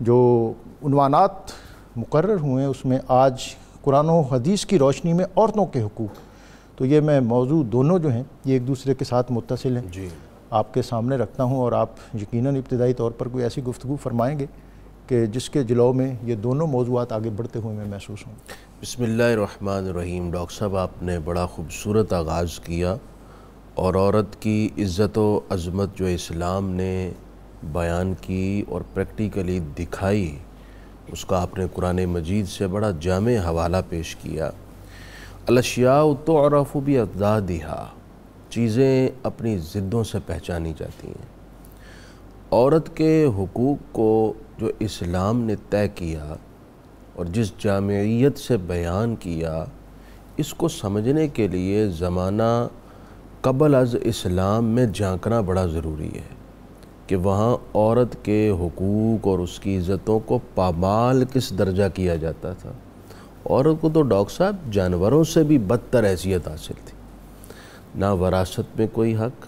جو عنوانات مقرر ہوئے ہیں اس میں آج قرآن و حدیث کی روشنی میں عورتوں کے حقوق، تو یہ میں موضوع دونوں جو ہیں یہ ایک دوسرے کے ساتھ متصل ہیں، جی آپ کے سامنے رکھتا ہوں، اور آپ یقیناً ابتدائی طور پر کوئی ایسی گفتگو فرمائیں گے کہ جس کے جلو میں یہ دونوں موضوعات آگے بڑھتے ہوئے میں محسوس ہوں۔ بسم اللہ الرحمن الرحیم۔ ڈاکٹر صاحب آپ نے بڑا خوبصورت آغاز کیا، اور عورت کی عزت و عظمت جو اسلام نے بیان کی اور پریکٹیکلی دکھائی، اس کا آپ نے قرآن مجید سے بڑا جامع حوالہ پیش کیا۔ الاشیاء تعرف باضدادہا، چیزیں اپنی ضدوں سے پہچانی جاتی ہیں۔ عورت کے حقوق کو جو اسلام نے طے کیا اور جس جامعیت سے بیان کیا، اس کو سمجھنے کے لیے زمانہ قبل از اسلام میں جھانکنا بڑا ضروری ہے کہ وہاں عورت کے حقوق اور اس کی عزتوں کو پامال کس درجہ کیا جاتا تھا۔ عورت کو تو ڈاکٹر صاحب جانوروں سے بھی بدتر حیثیت حاصل تھی، نہ وراثت میں کوئی حق،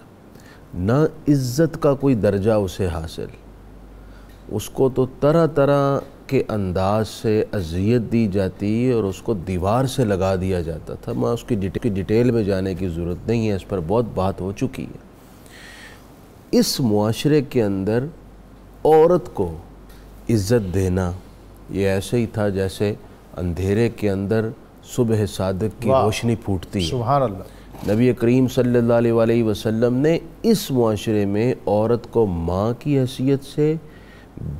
نہ عزت کا کوئی درجہ اسے حاصل۔ اس کو تو طرح طرح کے انداز سے اذیت دی جاتی اور اس کو دیوار سے لگا دیا جاتا تھا۔ میں اس کی ڈیٹیل میں جانے کی ضرورت نہیں ہے، اس پر بہت بات ہو چکی ہے۔ اس معاشرے کے اندر عورت کو عزت دینا یہ ایسے ہی تھا جیسے اندھیرے کے اندر صبح صادق کی روشنی پھوٹتی ہے۔ سبحان اللہ۔ نبی کریم صلی اللہ علیہ وسلم نے اس معاشرے میں عورت کو ماں کی حیثیت سے،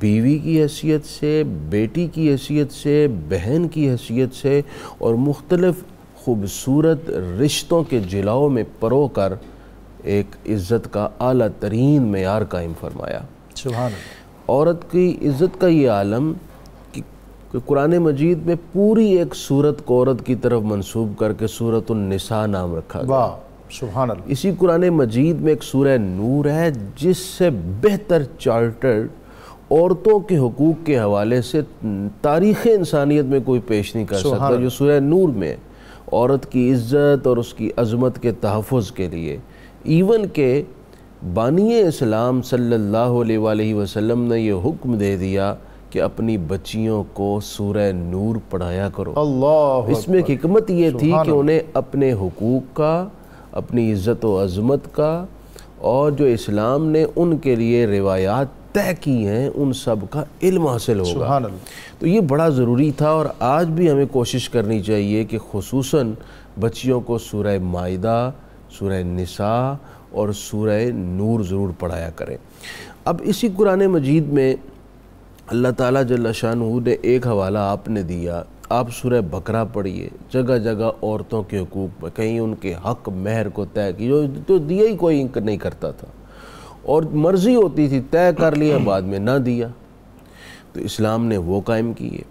بیوی کی حیثیت سے، بیٹی کی حیثیت سے، بہن کی حیثیت سے اور مختلف خوبصورت رشتوں کے جلاؤ میں پرو کر ایک عزت کا اعلیٰ ترین معیار قائم فرمایا۔ سبحان اللہ۔ عورت کی عزت کا یہ عالم کہ قرآن مجید میں پوری ایک سورت کو عورت کی طرف منسوب کر کے سورۃ النساء نام رکھا گیا۔ واہ سبحان اللہ۔ اسی قرآن مجید میں ایک سورہ نور ہے جس سے بہتر چارٹر عورتوں کے حقوق کے حوالے سے تاریخ انسانیت میں کوئی پیش نہیں کر سکتا، جو سورہ نور میں عورت کی عزت اور اس کی عظمت کے تحفظ کے لیے، ایون کہ بانی اسلام صلی اللہ علیہ وسلم نے یہ حکم دے دیا کہ اپنی بچیوں کو سورہ نور پڑھایا کرو۔ اللہ اس میں ایک حکمت یہ تھی کہ انہیں اپنے حقوق کا، اپنی عزت و عظمت کا، اور جو اسلام نے ان کے لیے روایات طے کی ہیں ان سب کا علم حاصل ہوگا۔ سبحان اللہ۔ تو یہ بڑا ضروری تھا، اور آج بھی ہمیں کوشش کرنی چاہیے کہ خصوصاً بچیوں کو سورہ مائدہ، سورہ نساء اور سورہ نور ضرور پڑھایا کریں۔ اب اسی قرآن مجید میں اللہ تعالیٰ جل شانہ نے ایک حوالہ آپ نے دیا، آپ سورہ بقرہ پڑھیے، جگہ جگہ عورتوں کے حقوق میں کہیں ان کے حق مہر کو طے کی، جو دیا ہی کوئی نہیں کرتا تھا، اور مرضی ہوتی تھی طے کر لیا بعد میں نہ دیا، تو اسلام نے وہ قائم کیے۔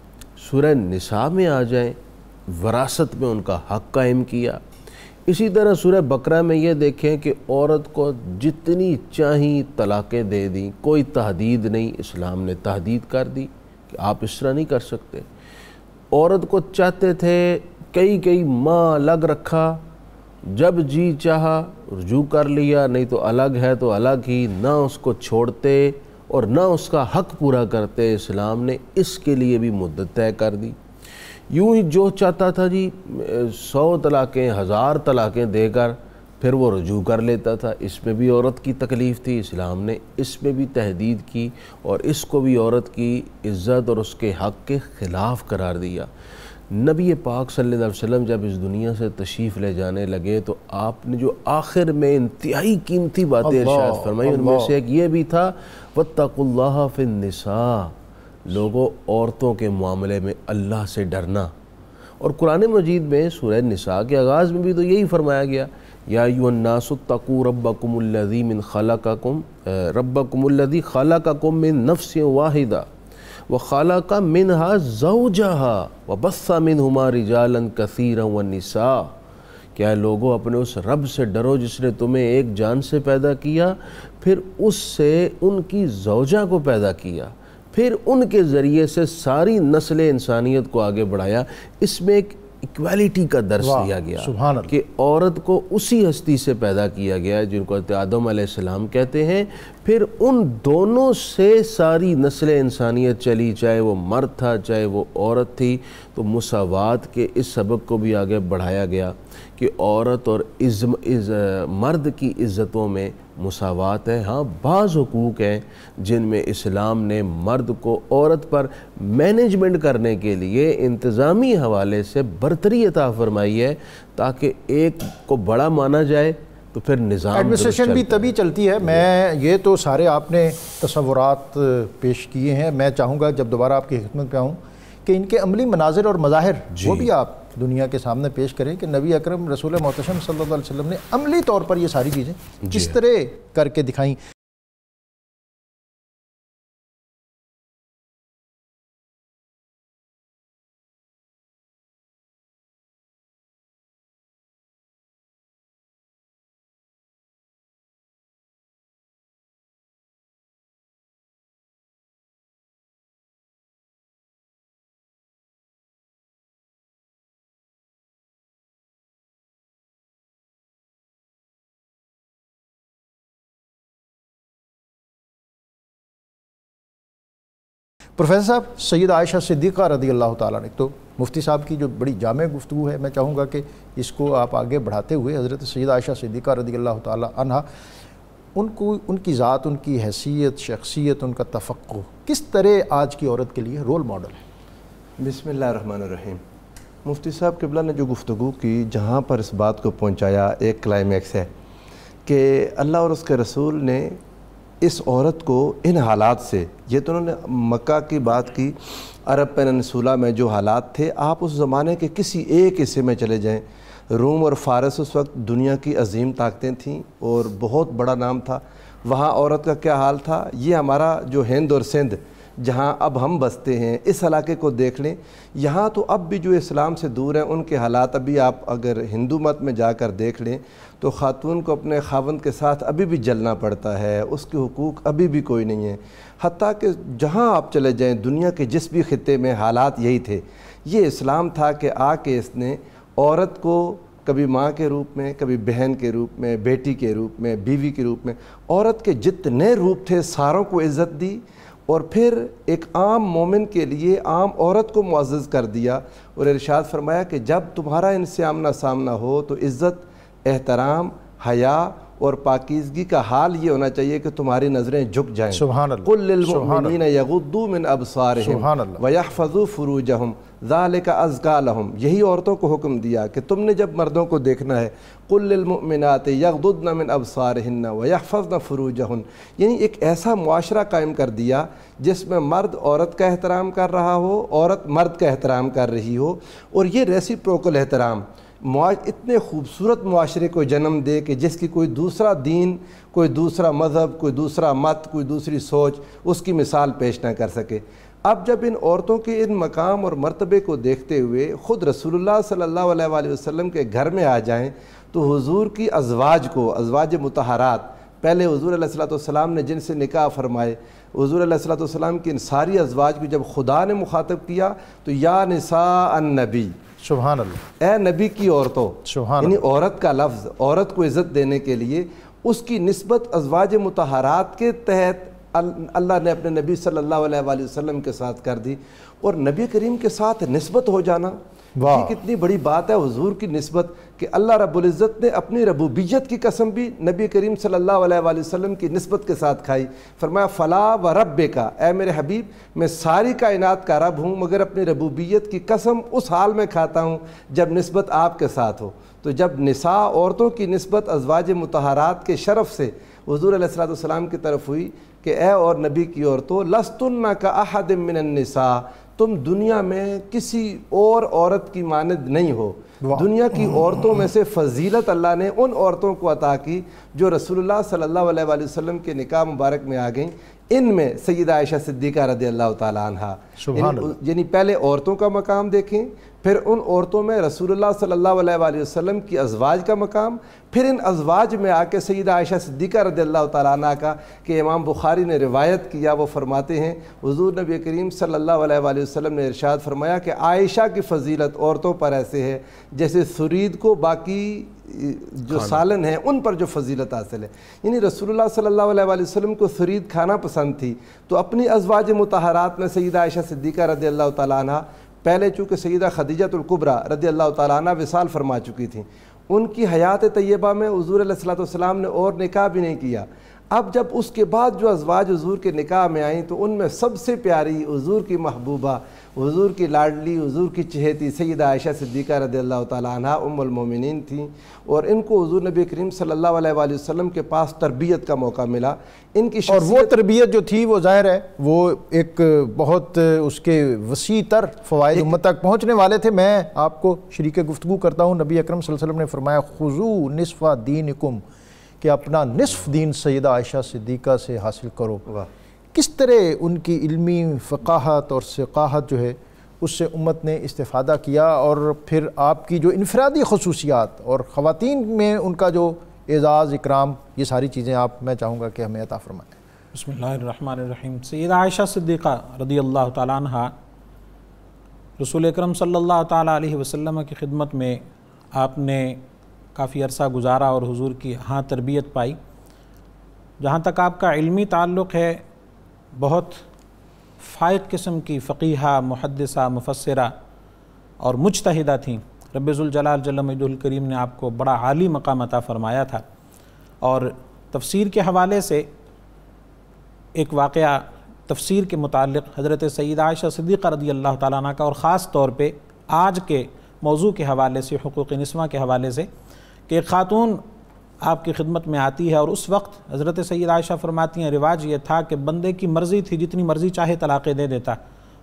سورہ نساء میں آ جائیں، وراثت میں ان کا حق قائم کیا۔ اسی طرح سورہ بقرہ میں یہ دیکھیں کہ عورت کو جتنی چاہیں طلاقیں دے دیں، کوئی تحدید نہیں، اسلام نے تحدید کر دی کہ آپ اس طرح نہیں کر سکتے۔ عورت کو چاہتے تھے کئی ماہ الگ رکھا، جب جی چاہا رجوع کر لیا، نہیں تو الگ ہے تو الگ ہی، نہ اس کو چھوڑتے اور نہ اس کا حق پورا کرتے۔ اسلام نے اس کے لیے بھی مدت طے کر دی۔ یوں ہی جو چاہتا تھا جی 100 طلاقیں 1000 طلاقیں دے کر پھر وہ رجوع کر لیتا تھا، اس میں بھی عورت کی تکلیف تھی۔ اسلام نے اس میں بھی تحدید کی اور اس کو بھی عورت کی عزت اور اس کے حق کے خلاف قرار دیا۔ نبی پاک صلی اللہ علیہ وسلم جب اس دنیا سے تشریف لے جانے لگے تو آپ نے جو آخر میں انتہائی قیمتی باتیں ارشاد فرمائی، ان میں سے ایک یہ بھی تھا وَاتَّقُوا اللَّهَ فِي النِّسَاءِ، لوگوں عورتوں کے معاملے میں اللہ سے ڈرنا۔ اور قرآن مجید میں سورہ نساء کے آغاز میں بھی تو یہی فرمایا گیا، یا ایھا الناس اتقوا ربکم الذی خلقکم من نفس واحدہ وخلق منها زوجها وبث منہما رجالا کثیرا والنساء، کیا لوگوں اپنے اس رب سے ڈرو جس نے تمہیں ایک جان سے پیدا کیا، پھر اس سے ان کی زوجہ کو پیدا کیا، پھر ان کے ذریعے سے ساری نسل انسانیت کو آگے بڑھایا۔ اس میں ایک ایکویلٹی کا درس دیا گیا کہ عورت کو اسی ہستی سے پیدا کیا گیا جن کو آدم علیہ السلام کہتے ہیں، پھر ان دونوں سے ساری نسل انسانیت چلی، چاہے وہ مرد تھا چاہے وہ عورت تھی، تو مساوات کے اس سبق کو بھی آگے بڑھایا گیا کہ عورت اور مرد کی عزتوں میں مساوات ہے۔ ہاں بعض حقوق ہیں جن میں اسلام نے مرد کو عورت پر مینجمنٹ کرنے کے لیے انتظامی حوالے سے برتری عطا فرمائی ہے، تاکہ ایک کو بڑا مانا جائے تو پھر نظام ایڈمنسٹریشن بھی تبھی چلتی ہے۔ میں یہ تو سارے آپ نے تصورات پیش کیے ہیں، میں چاہوں گا جب دوبارہ آپ کی خدمت پہ آؤں کہ ان کے عملی مناظر اور مظاہر وہ بھی آپ دنیا کے سامنے پیش کریں کہ نبی اکرم رسول محتشم صلی اللہ علیہ وسلم نے عملی طور پر یہ ساری چیزیں کس طرح کر کے دکھائیں۔ پروفیسر صاحب، سید عائشہ صدیقہ رضی اللہ تعالیٰ نے، تو مفتی صاحب کی جو بڑی جامع گفتگو ہے، میں چاہوں گا کہ اس کو آپ آگے بڑھاتے ہوئے حضرت سید عائشہ صدیقہ رضی اللہ تعالیٰ عنہ، ان کی ذات، ان کی حیثیت، شخصیت، ان کا تفقہ کس طرح آج کی عورت کے لیے رول ماڈل ہے؟ بسم اللہ الرحمن الرحیم۔ مفتی صاحب قبلہ نے جو گفتگو کی، جہاں پر اس بات کو پہنچایا، ایک کلائمیکس ہے کہ اللہ اور اس کے رسول نے اس عورت کو ان حالات سے، یہ تو انہوں نے مکہ کی بات کی، عرب پیننسولا میں جو حالات تھے، آپ اس زمانے کے کسی ایک حصے میں چلے جائیں، روم اور فارس اس وقت دنیا کی عظیم طاقتیں تھیں اور بہت بڑا نام تھا، وہاں عورت کا کیا حال تھا۔ یہ ہمارا جو ہند اور سندھ جہاں اب ہم بستے ہیں، اس علاقے کو دیکھ لیں، یہاں تو اب بھی جو اسلام سے دور ہیں ان کے حالات ابھی آپ اگر ہندو مت میں جا کر دیکھ لیں تو خاتون کو اپنے خاوند کے ساتھ ابھی بھی جلنا پڑتا ہے، اس کے حقوق ابھی بھی کوئی نہیں ہے۔ حتیٰ کہ جہاں آپ چلے جائیں دنیا کے جس بھی خطے میں حالات یہی تھے۔ یہ اسلام تھا کہ آ کے اس نے عورت کو کبھی ماں کے روپ میں، کبھی بہن کے روپ میں، بیٹی کے روپ میں، بیوی کے روپ میں، عورت کے جتنے روپ تھے ساروں کو عزت دی، اور پھر ایک عام مومن کے لیے عام عورت کو معزز کر دیا، اور ارشاد فرمایا کہ جب تمہارا ان سے آمنا سامنا ہو تو عزت، احترام، حیا اور پاکیزگی کا حال یہ ہونا چاہیے کہ تمہاری نظریں جھک جائیں۔ سبحان اللہ۔ قل للمؤمنین یغضوا من ابصارہم سبحان اللہ۔ ویحفظوا فروجہم ذالک ازکیٰ لہم، یہی عورتوں کو حکم دیا کہ تم نے جب مردوں کو دیکھنا ہے، قل للمؤمنات یغضضن من ابصارہن ویحفظن فروجہن، یعنی ایک ایسا معاشرہ قائم کر دیا جس میں مرد عورت کا احترام کر رہا ہو، عورت مرد کا احترام کر رہی ہو، اور یہ ریسیپروکل احترام اتنے خوبصورت معاشرے کو جنم دے کہ جس کی کوئی دوسرا دین، کوئی دوسرا مذہب، کوئی دوسرا مت، کوئی دوسری سوچ اس کی مثال پیش نہ کر سکے۔ اب جب ان عورتوں کے ان مقام اور مرتبے کو دیکھتے ہوئے خود رسول اللہ صلی اللہ علیہ وآلہ وسلم کے گھر میں آ جائیں تو حضور کی ازواج کو، ازواج مطہرات، پہلے حضور علیہ الصلوۃ والسلام نے جن سے نکاح فرمائے، حضور علیہ الصلوۃ والسلام کی ان ساری ازواج کو جب خدا نے مخاطب کیا تو یا نساء النبی، سبحان اللہ، اے نبی کی عورتوں، سبحان یعنی عورت کا لفظ عورت کو عزت دینے کے لیے اس کی نسبت ازواج مطہرات کے تحت اللہ نے اپنے نبی صلی اللہ علیہ وآلہ وسلم کے ساتھ کر دی۔ اور نبی کریم کے ساتھ نسبت ہو جانا، یہ کتنی بڑی بات ہے حضور کی نسبت، کہ اللہ رب العزت نے اپنی ربوبیت کی قسم بھی نبی کریم صلی اللہ علیہ وآلہ وسلم کی نسبت کے ساتھ کھائی۔ فرمایا فلا و ربک، اے میرے حبیب میں ساری کائنات کا رب ہوں مگر اپنی ربوبیت کی قسم اس حال میں کھاتا ہوں جب نسبت آپ کے ساتھ ہو۔ تو جب نساء عورتوں کی نسبت ازواج مطہرات کے شرف سے حضور علیہ الصلوۃ والسلام کی طرف ہوئی کہ اے اور نبی کی عورتوں، لستن کاحد من النساء، تم دنیا میں کسی اور عورت کی مانند نہیں ہو۔ دنیا کی عورتوں میں سے فضیلت اللہ نے ان عورتوں کو عطا کی جو رسول اللہ صلی اللہ علیہ وآلہ وسلم کے نکاح مبارک میں آ گئیں۔ ان میں سیدہ عائشہ صدیقہ رضی اللہ تعالیٰ عنہ، یعنی پہلے عورتوں کا مقام دیکھیں، پھر ان عورتوں میں رسول اللہ صلی اللہ علیہ وآلہ وسلم کی ازواج کا مقام، پھر ان ازواج میں آ کے سیدہ عائشہ صدیقہ رضی اللہ تعالیٰ عنہ کا، کہ امام بخاری نے روایت کیا، وہ فرماتے ہیں حضور نبی کریم صلی اللہ علیہ وآلہ وسلم نے ارشاد فرمایا کہ عائشہ کی فضیلت عورتوں پر ایسے ہے جیسے ثرید کو باقی جو سالن ہیں ان پر جو فضیلت حاصل ہے. یعنی رسول اللہ صلی اللہ علیہ وآلہ وسلم کو ثرید کھانا پسند تھی، تو اپنی ازواج مطہرات میں سیدہ عائشہ صدیقہ رضی اللہ تعالیٰ عنہ، پہلے چونکہ سیدہ خدیجہ الکبریٰ رضی اللہ تعالیٰ عنہ وصال فرما چکی تھیں، ان کی حیات طیبہ میں حضور علیہ الصلوۃ والسلام نے اور نکاح بھی نہیں کیا. اب جب اس کے بعد جو ازواج حضور کے نکاح میں آئیں تو ان میں سب سے پیاری، حضور کی محبوبہ، حضور کی لاڈلی، حضور کی چہیتی سیدہ عائشہ صدیقہ رضی اللہ تعالیٰ عنہ ام المومنین تھیں. اور ان کو حضور نبی کریم صلی اللہ علیہ وآلہ وسلم کے پاس تربیت کا موقع ملا. ان کی اور وہ تربیت جو تھی وہ ظاہر ہے وہ ایک بہت اس کے وسیع تر فوائد امت تک پہنچنے والے تھے. میں آپ کو شریک گفتگو کرتا ہوں، نبی اکرم صلی اللہ علیہ وسلم نے فرمایا خذو نصف دینکم، کہ اپنا نصف دین سیدہ عائشہ صدیقہ سے حاصل کرو. کس طرح ان کی علمی فقاہت اور ثقاہت جو ہے اس سے امت نے استفادہ کیا، اور پھر آپ کی جو انفرادی خصوصیات اور خواتین میں ان کا جو اعزاز اکرام، یہ ساری چیزیں آپ میں چاہوں گا کہ ہمیں عطا فرمائیں. بسم اللہ الرحمن الرحیم. سیدہ عائشہ صدیقہ رضی اللہ تعالیٰ عنہ رسول اکرم صلی اللہ تعالیٰ علیہ وسلم کی خدمت میں آپ نے کافی عرصہ گزارا اور حضور کی تربیت پائی. جہاں تک آپ کا علمی تعلق ہے، بہت فائق قسم کی فقیہہ، محدثہ، مفسرہ اور مجتہدہ تھیں. رب ذوالجلال جل مجدہ الکریم نے آپ کو بڑا عالی مقام عطا فرمایا تھا. اور تفسیر کے حوالے سے ایک واقعہ تفسیر کے متعلق حضرت سیدہ عائشہ صدیقہ رضی اللہ تعالیٰ عنہ کا، اور خاص طور پہ آج کے موضوع کے حوالے سے، حقوق نسواں کے حوالے سے، کہ ایک خاتون آپ کی خدمت میں آتی ہے اور اس وقت حضرت سیدہ عائشہ فرماتی ہیں رواج یہ تھا کہ بندے کی مرضی تھی، جتنی مرضی چاہے طلاقیں دے دیتا،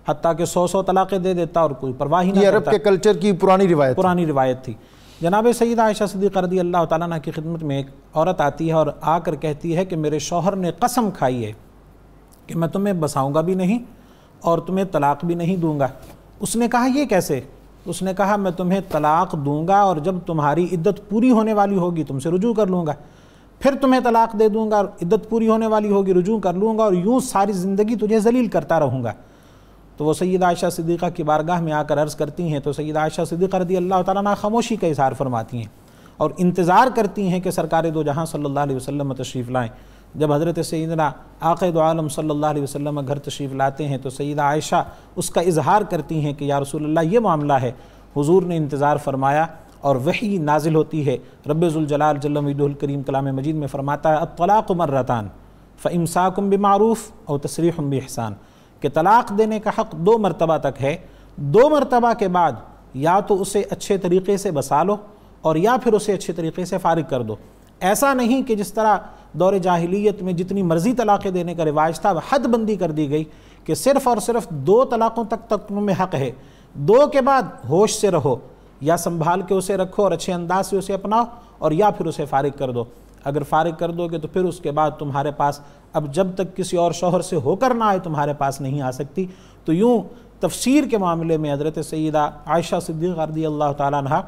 حتیٰ کہ 100 طلاقیں دے دیتا اور کوئی پرواہ ہی نہ کرتا. یہ عرب کے کلچر کی پرانی روایت تھی. جناب سیدہ عائشہ صدیقہ رضی اللہ تعالیٰ عنہ کی خدمت میں ایک عورت آتی ہے اور آ کر کہتی ہے کہ میرے شوہر نے قسم کھائی ہے کہ میں تمہیں بساؤں گا بھی نہیں اور تمہیں طلاق بھی نہیں دوں گا. اس نے کہا یہ کیسے؟ اس نے کہا میں تمہیں طلاق دوں گا اور جب تمہاری عدت پوری ہونے والی ہوگی تم سے رجوع کر لوں گا، پھر تمہیں طلاق دے دوں گا اور عدت پوری ہونے والی ہوگی رجوع کر لوں گا، اور یوں ساری زندگی تجھے ذلیل کرتا رہوں گا. تو وہ سیدہ عائشہ صدیقہ کی بارگاہ میں آ کر عرض کرتی ہیں تو سیدہ عائشہ صدیقہ رضی اللہ تعالیٰ عنہ خاموشی کا اظہار فرماتی ہیں اور انتظار کرتی ہیں کہ سرکار دو جہاں صلی اللہ علیہ وسلم تشریف لائیں. جب حضرت سیدنا آقا دو عالم صلی اللہ علیہ وسلم گھر تشریف لاتے ہیں تو سیدہ عائشہ اس کا اظہار کرتی ہیں کہ یا رسول اللہ یہ معاملہ ہے. حضور نے انتظار فرمایا اور وحی نازل ہوتی ہے. رب ذوالجلال جل مجدہ الکریم کلام مجید میں فرماتا ہے الطلاق مرتان فامساک بمعروف او تسریح باحسان، کہ طلاق دینے کا حق 2 مرتبہ تک ہے. 2 مرتبہ کے بعد یا تو اسے اچھے طریقے سے بسا لو اور یا پھر اسے اچھے طریقے سے فارغ کر دو. ایسا نہیں کہ جس طرح دور جاہلیت میں جتنی مرضی طلاقیں دینے کا رواج تھا حد بندی کر دی گئی کہ صرف اور صرف 2 طلاقوں تک تمہیں حق ہے. 2 کے بعد ہوش سے رہو، یا سنبھال کے اسے رکھو اور اچھے انداز سے اسے اپناؤ، اور یا پھر اسے فارغ کر دو. اگر فارغ کر دو گے تو پھر اس کے بعد تمہارے پاس اب جب تک کسی اور شوہر سے ہو کر نہ آئے تمہارے پاس نہیں آ سکتی. تو یوں تفسیر کے معاملے میں حضرت سیدہ عائشہ صدیقہ رضی اللہ تعالیٰ عنہ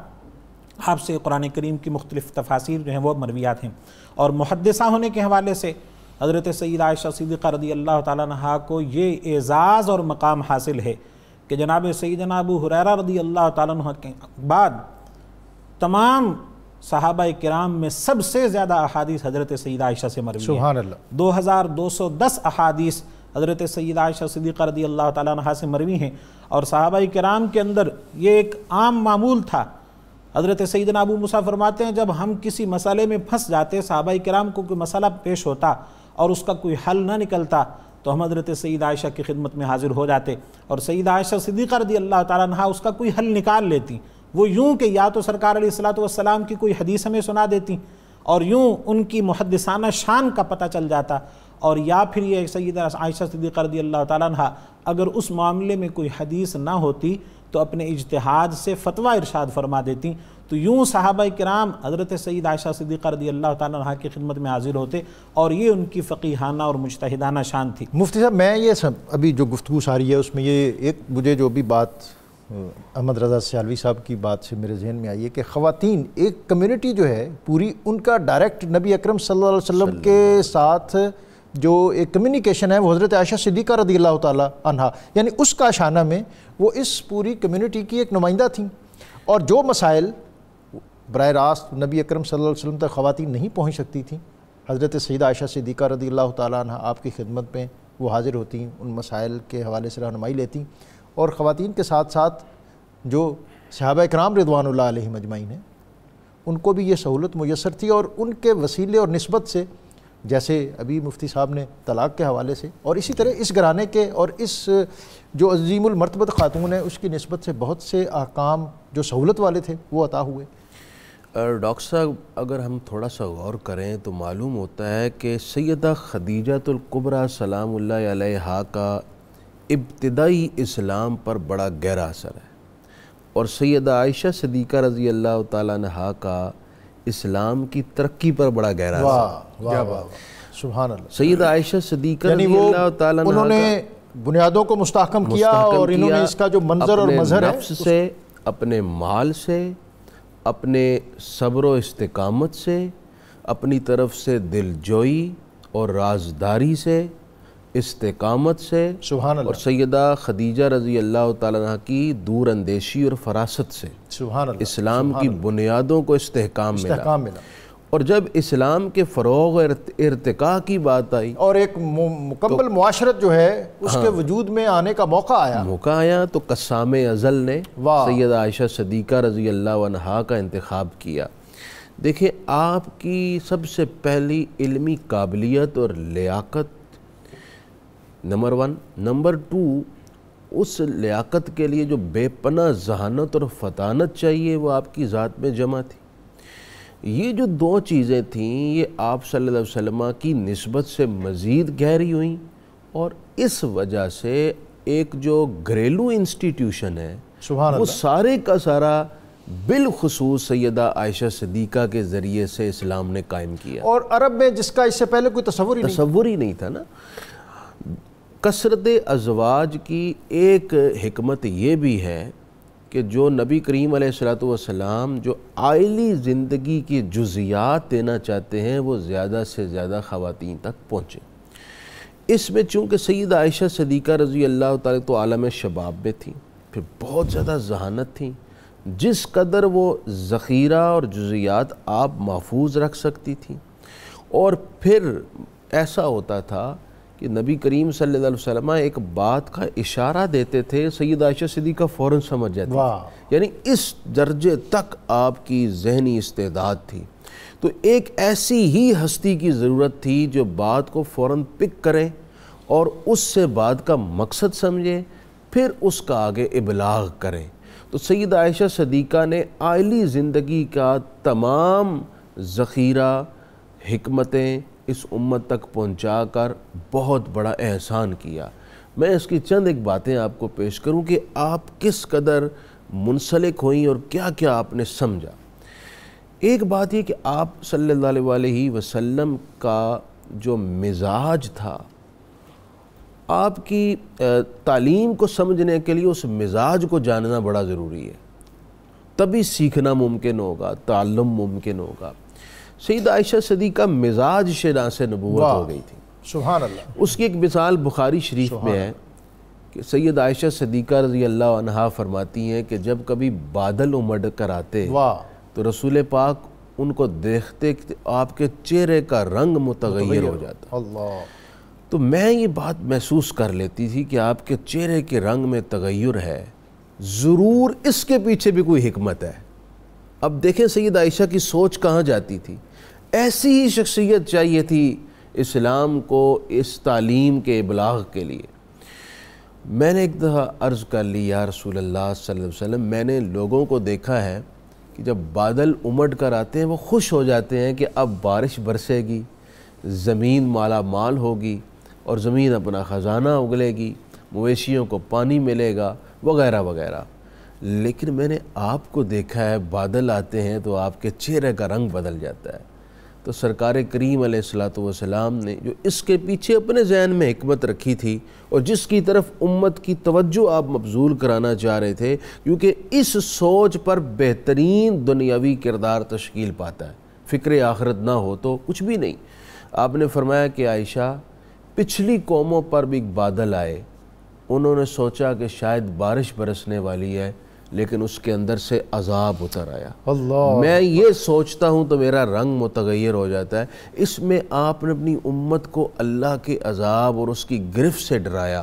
آپ سے قرآن کریم کی مختلف تفاسیر جو ہیں وہ مرویات ہیں. اور محدثہ ہونے کے حوالے سے حضرت سیدہ عائشہ صدیقہ رضی اللہ تعالیٰ عنہ کو یہ اعزاز اور مقام حاصل ہے کہ جناب سیدنا ابو ہریرہ رضی اللہ تعالیٰ عنہ کے بعد تمام صحابہ کرام میں سب سے زیادہ احادیث حضرت سیدہ عائشہ سے مروی ہیں. سبحان اللہ. 2210 احادیث حضرت سیدہ عائشہ صدیقہ رضی اللہ تعالیٰ عنہ سے مروی ہیں. اور صحابہ کرام کے اندر یہ ایک عام معمول تھا. حضرت سیدنا ابو موسیٰ فرماتے ہیں جب ہم کسی مسئلے میں پھنس جاتے، صحابہ کرام کو کوئی مسئلہ پیش ہوتا اور اس کا کوئی حل نہ نکلتا تو ہم حضرت سیدہ عائشہ کی خدمت میں حاضر ہو جاتے اور سیدہ عائشہ صدیقہ رضی اللہ تعالیٰ عنہ اس کا کوئی حل نکال لیتی. وہ یوں کہ یا تو سرکار علیہ الصلوۃ والسلام کی کوئی حدیث ہمیں سنا دیتی اور یوں ان کی محدثانہ شان کا پتہ چل جاتا، اور یا پھر یہ سیدہ عائشہ صدیقہ رضی اللہ تعالیٰ عنہ اگر اس معاملے میں کوئی حدیث نہ ہوتی تو اپنے اجتہاد سے فتویٰ ارشاد فرما دیتی. تو یوں صحابہ کرام حضرت سیدہ عائشہ صدیقہ رضی اللہ تعالیٰ عنہ کی خدمت میں حاضر ہوتے اور یہ ان کی فقیہانہ اور مجتہدانہ شان تھی. مفتی صاحب میں یہ سب ابھی جو گفتگو ساری ہے اس میں یہ ایک مجھے جو بھی بات احمد رضا سیالوی صاحب کی بات سے میرے ذہن میں آئی ہے کہ خواتین ایک کمیونٹی جو ہے پوری ان کا ڈائریکٹ نبی اکرم صلی اللہ علیہ وسلم کے ساتھ جو ایک کمیونیکیشن ہے وہ حضرت عائشہ صدیقہ رضی اللہ تعالیٰ عنہ یعنی اس کا شانہ میں وہ اس پوری کمیونٹی کی ایک نمائندہ تھیں. اور جو مسائل براہ راست نبی اکرم صلی اللہ علیہ وسلم تک خواتین نہیں پہنچ سکتی تھیں. حضرت سیدہ عائشہ صدیقہ رضی اللہ تعالیٰ عنہ آپ کی خدمت میں وہ حاضر ہوتیں، ان مسائل کے حوالے سے رہنمائی لیتیں، اور خواتین کے ساتھ ساتھ جو صحابہ کرام رضوان اللہ علیہم اجمعین ہیں ان کو بھی یہ سہولت میسر تھی، اور ان کے وسیلے اور نسبت سے، جیسے ابھی مفتی صاحب نے طلاق کے حوالے سے، اور اسی طرح اس گھرانے کے اور اس جو عظیم المرتبت خاتون ہے اس کی نسبت سے بہت سے احکام جو سہولت والے تھے وہ عطا ہوئے. ڈاکٹر صاحب اگر ہم تھوڑا سا غور کریں تو معلوم ہوتا ہے کہ سیدہ خدیجہ الکبریٰ سلام اللہ علیہا کا ابتدائی اسلام پر بڑا گہرا اثر ہے، اور سیدہ عائشہ صدیقہ رضی اللہ تعالیٰ عنہا کا اسلام کی ترقی پر بڑا گہرا اثر. واہ واہ، سبحان اللہ. سیدہ عائشہ صدیقہ یعنی رضی اللہ تعالیٰ عنہا انہوں نے بنیادوں کو مستحکم کیا، اور انہوں نے اس کا جو منظر اور مظہر ہے اپنے نفس سے، اپنے مال سے، اپنے صبر و استقامت سے، اپنی طرف سے دلجوئی اور رازداری سے، استقامت سے، سبحان اللہ، اور سیدہ خدیجہ رضی اللہ تعالیٰ عنہ کی دور اندیشی اور فراست سے سبحان اللہ، اسلام کی بنیادوں کو استحکام ملا. ملا. اور جب اسلام کے فروغ اور ارتقاء کی بات آئی اور ایک مکمل معاشرت جو ہے اس کے وجود میں آنے کا موقع آیا تو قسام ازل نے سیدہ عائشہ صدیقہ رضی اللہ عنہا کا انتخاب کیا. دیکھیں آپ کی سب سے پہلی علمی قابلیت اور لیاقت نمبر 1، نمبر 2 اس لیاقت کے لیے جو بے پناہ ذہانت اور فطانت چاہیے وہ آپ کی ذات میں جمع تھی. یہ جو دو چیزیں تھیں یہ آپ صلی اللہ علیہ وسلم کی نسبت سے مزید گہری ہوئیں، اور اس وجہ سے ایک جو گھریلو انسٹیٹیوشن ہے وہ سارے کا سارا بالخصوص سیدہ عائشہ صدیقہ کے ذریعے سے اسلام نے قائم کیا، اور عرب میں جس کا اس سے پہلے کوئی تصور ہی نہیں تھا نا. کثرت ازواج کی ایک حکمت یہ بھی ہے کہ جو نبی کریم علیہ السلام جو عائلی زندگی کی جزیات دینا چاہتے ہیں وہ زیادہ سے زیادہ خواتین تک پہنچے. اس میں چونکہ سیدہ عائشہ صدیقہ رضی اللہ تعالیٰ تو عالم شباب میں تھیں، پھر بہت زیادہ ذہانت تھیں، جس قدر وہ ذخیرہ اور جزیات آپ محفوظ رکھ سکتی تھیں. اور پھر ایسا ہوتا تھا کہ نبی کریم صلی اللہ علیہ وسلم ایک بات کا اشارہ دیتے تھے، سیدہ عائشہ صدیقہ فوراً سمجھ جاتی تھی. یعنی اس درجے تک آپ کی ذہنی استعداد تھی. تو ایک ایسی ہی ہستی کی ضرورت تھی جو بات کو فوراً پک کرے اور اس سے بات کا مقصد سمجھے، پھر اس کا آگے ابلاغ کریں. تو سیدہ عائشہ صدیقہ نے عائلی زندگی کا تمام ذخیرہ حکمتیں اس امت تک پہنچا کر بہت بڑا احسان کیا. میں اس کی چند ایک باتیں آپ کو پیش کروں کہ آپ کس قدر منسلک ہوئیں اور کیا کیا آپ نے سمجھا. ایک بات یہ کہ آپ صلی اللہ علیہ وسلم کا جو مزاج تھا، آپ کی تعلیم کو سمجھنے کے لیے اس مزاج کو جاننا بڑا ضروری ہے، تبھی سیکھنا ممکن ہوگا، تعلم ممکن ہوگا. سیدہ عائشہ صدیقہ مزاج شناس نبوت ہو گئی تھی. سبحان اللہ. اس کی ایک مثال بخاری شریف میں ہے کہ سیدہ عائشہ صدیقہ رضی اللہ عنہا فرماتی ہیں کہ جب کبھی بادل امڑ کر آتے تو رسول پاک ان کو دیکھتے کہ آپ کے چہرے کا رنگ متغیر ہو جاتا. تو میں یہ بات محسوس کر لیتی تھی کہ آپ کے چہرے کے رنگ میں تغیر ہے، ضرور اس کے پیچھے بھی کوئی حکمت ہے. اب دیکھیں سیدہ عائشہ کی سوچ کہاں جاتی تھی. ایسی ہی شخصیت چاہیے تھی اسلام کو اس تعلیم کے ابلاغ کے لیے. میں نے ایک دفعہ عرض کر لی یا رسول اللہ صلی اللہ علیہ وسلم، میں نے لوگوں کو دیکھا ہے کہ جب بادل امڑ کر آتے ہیں وہ خوش ہو جاتے ہیں کہ اب بارش برسے گی، زمین مالا مال ہوگی اور زمین اپنا خزانہ اگلے گی، مویشیوں کو پانی ملے گا وغیرہ وغیرہ. لیکن میں نے آپ کو دیکھا ہے بادل آتے ہیں تو آپ کے چہرے کا رنگ بدل جاتا ہے. تو سرکار کریم علیہ السلام نے جو اس کے پیچھے اپنے ذہن میں حکمت رکھی تھی اور جس کی طرف امت کی توجہ آپ مبذول کرانا چاہ رہے تھے، کیونکہ اس سوچ پر بہترین دنیاوی کردار تشکیل پاتا ہے. فکر آخرت نہ ہو تو کچھ بھی نہیں. آپ نے فرمایا کہ عائشہ پچھلی قوموں پر بھی ایک بادل آئے، انہوں نے سوچا کہ شاید بارش برسنے والی ہے، لیکن اس کے اندر سے عذاب اتر آیا. اللہ میں یہ سوچتا ہوں تو میرا رنگ متغیر ہو جاتا ہے. اس میں آپ نے اپنی امت کو اللہ کے عذاب اور اس کی گرفت سے ڈرایا.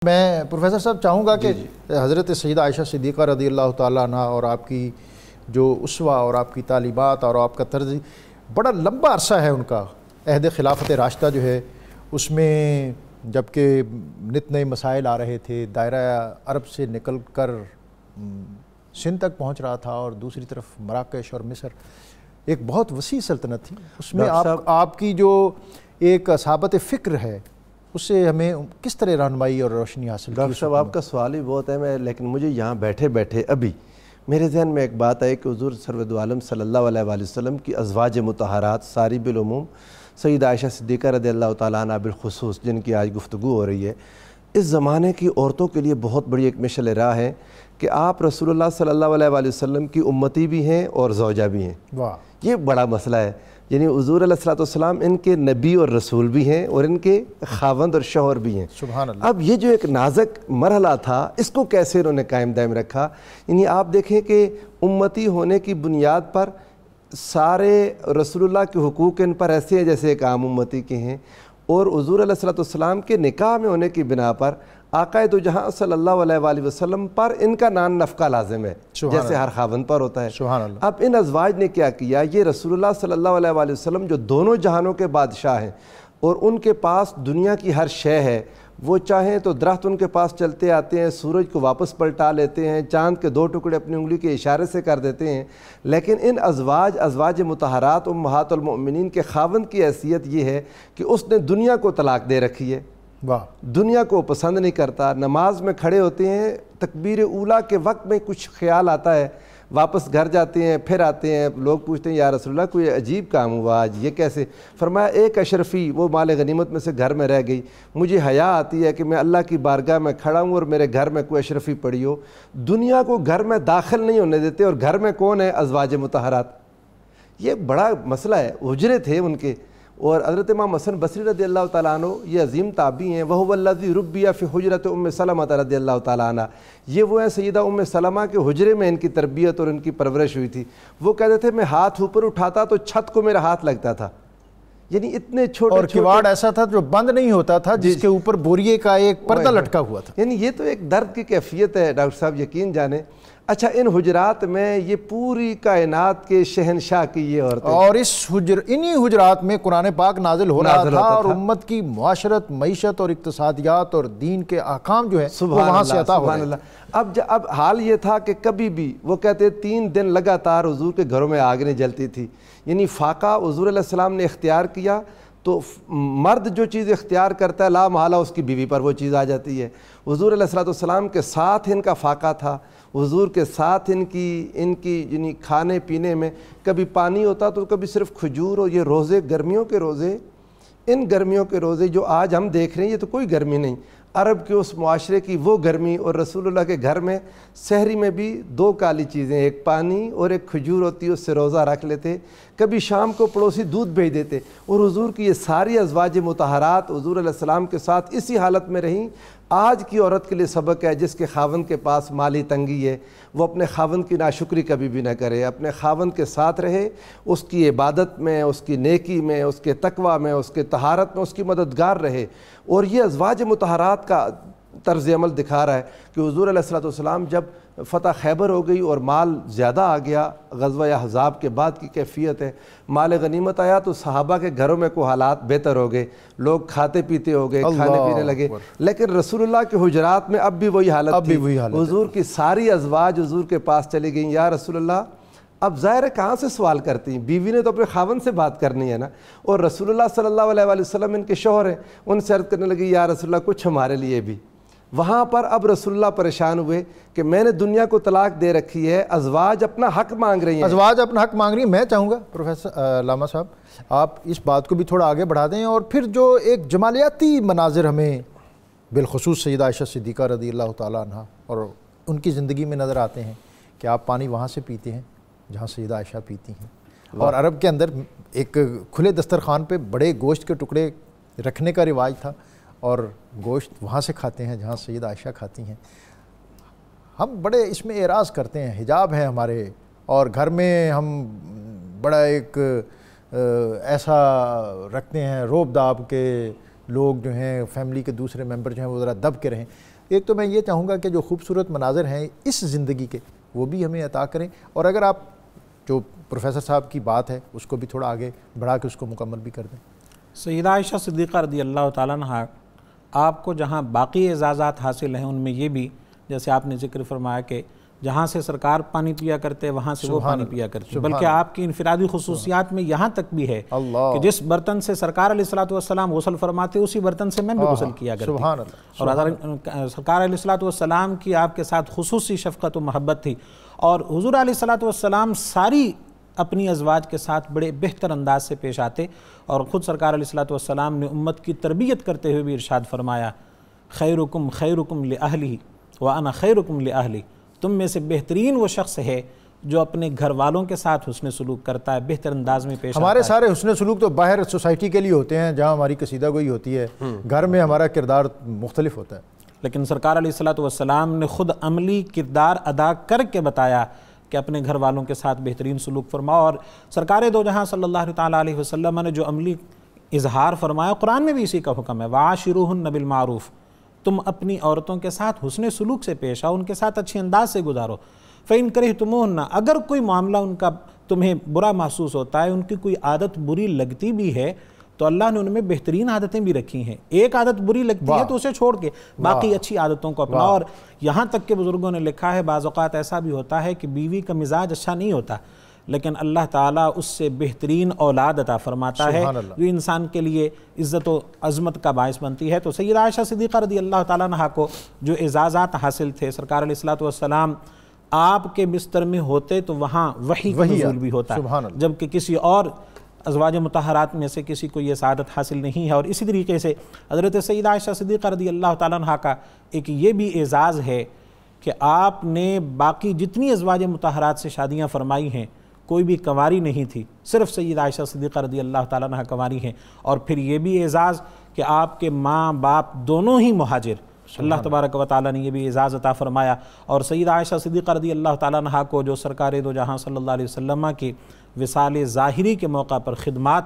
میں پروفیسر صاحب چاہوں گا کہ حضرت سیدہ عائشہ صدیقہ رضی اللہ تعالیٰ عنہ اور آپ کی جو اسوہ اور آپ کی تعلیمات اور آپ کا طرز بڑا لمبا عرصہ ہے ان کا. عہد خلافت راشدہ جو ہے اس میں جب کہ نت نئے مسائل آ رہے تھے، دائرہ عرب سے نکل کر سندھ تک پہنچ رہا تھا اور دوسری طرف مراکش اور مصر، ایک بہت وسیع سلطنت تھی. اس میں آپ کی جو ایک اصابت فکر ہے اس سے ہمیں کس طرح رہنمائی اور روشنی حاصل کی؟ ڈاکٹر صاحب آپ کا سوال ہی بہت ہے، لیکن مجھے یہاں بیٹھے بیٹھے ابھی میرے ذہن میں ایک بات آئی کہ حضور سرور عالم صلی اللہ علیہ وآلہ وسلم کی ازواج مطہرات ساری بالعموم، سیدہ عائشہ صدیقہ رضی اللہ تعالیٰ عنہ بالخصوص جن کی آج گفتگو ہو رہی ہے، اس زمانے کی عورتوں کے لیے بہت بڑی ایک مشعل راہ ہے کہ آپ رسول اللہ صلی اللہ علیہ وآلہ وسلم کی امتی بھی ہیں اور زوجہ بھی ہیں. واہ، یہ بڑا مسئلہ ہے. یعنی حضور علیہ الصلوۃ والسلام ان کے نبی اور رسول بھی ہیں اور ان کے خاوند اور شوہر بھی ہیں. سبحان اللہ. اب یہ جو ایک نازک مرحلہ تھا اس کو کیسے انہوں نے قائم دائم رکھا؟ یعنی آپ دیکھیں کہ امتی ہونے کی بنیاد پر سارے رسول اللہ کے حقوق ان پر ایسے ہیں جیسے ایک عام امتی کے ہیں، اور حضور علیہ الصلوۃ والسلام کے نکاح میں ہونے کی بنا پر آقا دو جہاں صلی اللہ علیہ وآلہ وسلم پر ان کا نان نفقہ لازم ہے جیسے ہر خاوند پر ہوتا ہے. سبحان اللہ. اب ان ازواج نے کیا کیا؟ یہ رسول اللہ صلی اللہ علیہ وآلہ وسلم جو دونوں جہانوں کے بادشاہ ہیں اور ان کے پاس دنیا کی ہر شے ہے، وہ چاہیں تو درخت ان کے پاس چلتے آتے ہیں، سورج کو واپس پلٹا لیتے ہیں، چاند کے 2 ٹکڑے اپنی انگلی کے اشارے سے کر دیتے ہیں، لیکن ان ازواج مطہرات امہات المؤمنین کے خاوند کی حیثیت یہ ہے کہ اس نے دنیا کو طلاق دے رکھی ہے. واہ، دنیا کو پسند نہیں کرتا. نماز میں کھڑے ہوتے ہیں، تکبیر اولیٰ کے وقت میں کچھ خیال آتا ہے، واپس گھر جاتے ہیں، پھر آتے ہیں، لوگ پوچھتے ہیں یا رسول اللہ کوئی عجیب کام ہوا آج، یہ کیسے؟ فرمایا ایک اشرفی وہ مال غنیمت میں سے گھر میں رہ گئی، مجھے حیا آتی ہے کہ میں اللہ کی بارگاہ میں کھڑا ہوں اور میرے گھر میں کوئی اشرفی پڑی ہو. دنیا کو گھر میں داخل نہیں ہونے دیتے، اور گھر میں کون ہے؟ ازواج مطہرات. یہ بڑا مسئلہ ہے. حجرے تھے ان کے. اور حضرت امام حسن بصری رضی اللہ تعالیٰ عنہ یہ عظیم تابعی ہیں، وَهُوَ الَّذِي رُبِّيَ فِي حُجْرَةِ أُمِّ سَلَمَةَ رضی اللہ تعالیٰ عنہ. یہ وہ ہیں سیدہ ام سلمہ کے حجرے میں ان کی تربیت اور ان کی پرورش ہوئی تھی. وہ کہتے تھے میں ہاتھ اوپر اٹھاتا تو چھت کو میرا ہاتھ لگتا تھا. یعنی اتنے چھوٹے، اور کواڑ ایسا تھا جو بند نہیں ہوتا تھا، جس کے اوپر بوریے کا ایک پردہ لٹکا ہوا تھا. یعنی یہ تو ایک درد کی کیفیت ہے ڈاکٹر صاحب، یقین جانیں. اچھا، ان حجرات میں یہ پوری کائنات کے شہنشاہ کی یہ عورتیں، اور انہی حجرات میں قرآن پاک نازل ہو رہا تھا اور امت کی معاشرت، معیشت اور اقتصادیات اور دین کے احکام جو ہے وہ وہاں سے عطا ہو رہے ہیں. اب حال یہ تھا کہ کبھی بھی وہ کہتے 3 دن لگاتار حضور کے گھروں میں آگ نہیں جلتی تھی. یعنی فاقہ حضور علیہ السلام نے اختیار کیا تو مرد جو چیز اختیار کرتا ہے لا محالہ اس کی بیوی پر وہ چیز آ جاتی ہے. حضور علیہ السلام کے ساتھ ان کا فاقہ تھا، حضور کے ساتھ ان کی یعنی کھانے پینے میں کبھی پانی ہوتا تو کبھی صرف کھجور. اور یہ روزے، گرمیوں کے روزے، ان گرمیوں کے روزے جو آج ہم دیکھ رہے ہیں یہ تو کوئی گرمی نہیں، عرب کے اس معاشرے کی وہ گرمی. اور رسول اللہ کے گھر میں سحری میں بھی 2 کالی چیزیں، ایک پانی اور ایک کھجور ہوتی ہے، اس سے روزہ رکھ لیتے. کبھی شام کو پڑوسی دودھ بھیج دیتے. اور حضور کی یہ ساری ازواج مطہرات حضور علیہ السلام کے ساتھ اسی حالت میں رہیں. آج کی عورت کے لیے سبق ہے جس کے خاوند کے پاس مالی تنگی ہے، وہ اپنے خاوند کی ناشکری کبھی بھی نہ کرے، اپنے خاوند کے ساتھ رہے، اس کی عبادت میں، اس کی نیکی میں، اس کے تقوی میں، اس کے طہارت میں اس کی مددگار رہے. اور یہ ازواج مطہرات کا طرز عمل دکھا رہا ہے کہ حضور علیہ السلام جب فتح خیبر ہو گئی اور مال زیادہ آ گیا، غزوہ احزاب کے بعد کی کیفیت ہے، مال غنیمت آیا تو صحابہ کے گھروں میں کوئی حالات بہتر ہو گئے، لوگ کھاتے پیتے ہو گئے، کھانے پینے لگے. لیکن رسول اللہ کے حجرات میں اب بھی وہی حالت تھی. حضور کی ساری ازواج حضور کے پاس چلی گئیں، یا رسول اللہ. اب ظاہر ہے کہاں سے سوال کرتی ہیں؟ بیوی نے تو اپنے خاوند سے بات کرنی ہے نا. اور رسول اللہ صلی اللہ علیہ وآلہ وسلم ان کے شوہر ہیں، ان سے عرض کرنے لگی یا رسول اللہ کچھ ہمارے لیے بھی. وہاں پر اب رسول اللہ پریشان ہوئے کہ میں نے دنیا کو طلاق دے رکھی ہے، ازواج اپنا حق مانگ رہی ہیں، ازواج اپنا حق مانگ رہی ہیں۔ میں چاہوں گا پروفیسر علامہ صاحب آپ اس بات کو بھی تھوڑا آگے بڑھا دیں، اور پھر جو ایک جمالیاتی مناظر ہمیں بالخصوص سیدہ عائشہ صدیقہ رضی اللہ تعالیٰ عنہ اور ان کی زندگی میں نظر آتے ہیں کہ آپ پانی وہاں سے پیتے ہیں جہاں سیدہ عائشہ پیتی ہیں، اور عرب کے اندر ایک کھلے دسترخوان پہ بڑے گوشت کے ٹکڑے رکھنے کا رواج تھا، اور گوشت وہاں سے کھاتے ہیں جہاں سیدہ عائشہ کھاتی ہیں۔ ہم بڑے اس میں اعراض کرتے ہیں، حجاب ہے ہمارے، اور گھر میں ہم بڑا ایک ایسا رکھتے ہیں روب داب کے لوگ جو ہیں فیملی کے دوسرے ممبر جو ہیں وہ ذرا دب کے رہیں۔ ایک تو میں یہ چاہوں گا کہ جو خوبصورت مناظر ہیں اس زندگی کے وہ بھی ہمیں عطا کریں، اور اگر آپ جو پروفیسر صاحب کی بات ہے اس کو بھی تھوڑا آگے بڑھا کے اس کو مکمل بھی کر دیں۔ سیدہ عائشہ صدیقہ رضی اللہ تعالیٰ عنہ آپ کو جہاں باقی اعزازات حاصل ہیں ان میں یہ بھی، جیسے آپ نے ذکر فرمایا کہ جہاں سے سرکار پانی پیا کرتے وہاں سے وہ پانی پیا کرتے، بلکہ آپ کی انفرادی خصوصیات میں یہاں تک بھی ہے کہ جس برتن سے سرکار علیہ الصلوۃ والسلام غسل فرماتے اسی برتن سے میں بھی غسل کیا کرتی، اور سرکار علیہ الصلوۃ والسلام کی آپ کے ساتھ خصوصی شفقت و محبت تھی، اور حضور علیہ الصلوۃ والسلام ساری اپنی ازواج کے ساتھ بڑے بہتر انداز سے پیش آتے، اور خود سرکار علیہ الصلوۃ والسلام نے امت کی تربیت کرتے ہوئے بھی ارشاد فرمایا خیرکم خیرکم لأہلہ وانا خیرکم لأہلی، تم میں سے بہترین وہ شخص ہے جو اپنے گھر والوں کے ساتھ حسن سلوک کرتا ہے، بہتر انداز میں پیش آتا ہے۔ ہمارے سارے حسن سلوک تو باہر سوسائٹی کے لیے ہوتے ہیں جہاں ہماری قصیدہ گوئی ہوتی ہے، گھر میں ہمارا کردار مختلف ہوتا ہے، لیکن سرکار علیہ الصلوۃ والسلام نے خود عملی کردار ادا کر کے بتایا کہ اپنے گھر والوں کے ساتھ بہترین سلوک فرماؤ، اور سرکار دو جہاں صلی اللہ تعالیٰ علیہ وسلم نے جو عملی اظہار فرمایا قرآن میں بھی اسی کا حکم ہے، وَعَاشِرُوهُنَّ بِالْمَعْرُوفِ، تم اپنی عورتوں کے ساتھ حسن سلوک سے پیش آؤ، ان کے ساتھ اچھے انداز سے گزارو، فَإِن كَرِهْتُمُوهُنَّ، اگر کوئی معاملہ ان کا تمہیں برا محسوس ہوتا ہے، ان کی کوئی عادت بری لگتی بھی ہے تو اللہ نے ان میں بہترین عادتیں بھی رکھی ہیں، ایک عادت بری لگتی ہے تو اسے چھوڑ کے باقی اچھی عادتوں کو اپنا، اور یہاں تک کہ بزرگوں نے لکھا ہے بعض اوقات ایسا بھی ہوتا ہے کہ بیوی کا مزاج اچھا نہیں ہوتا لیکن اللہ تعالیٰ اس سے بہترین اولاد عطا فرماتا ہے جو انسان کے لیے عزت و عظمت کا باعث بنتی ہے۔ تو سیدہ عائشہ صدیقہ رضی اللہ تعالیٰ عنہ کو جو اعزازات حاصل تھے، سرکار علیہ الصلوۃ والسلام آپ کے بستر میں ہوتے تو وہاں وحی کا نزول بھی ہوتا ہے، جبکہ کسی اور ازواج مطہرات میں سے کسی کو یہ سعادت حاصل نہیں ہے۔ اور اسی طریقے سے حضرت سیدہ عائشہ صدیقہ رضی اللہ تعالیٰ عنہ کا ایک یہ بھی اعزاز ہے کہ آپ نے باقی جتنی ازواج مطہرات سے شادیاں فرمائی ہیں کوئی بھی کنواری نہیں تھی، صرف سیدہ عائشہ صدیقہ رضی اللہ تعالیٰ عنہ کنواری ہیں، اور پھر یہ بھی اعزاز کہ آپ کے ماں باپ دونوں ہی مہاجر، اللہ تبارک و تعالیٰ نے یہ بھی اعزاز عطا فرمایا۔ اور سیدہ عائشہ صدیقہ رضی اللہ تعالیٰ عنہ کو جو سرکار دو جہاں صلی اللہ علیہ وسلم کی وصال ظاہری کے موقع پر خدمات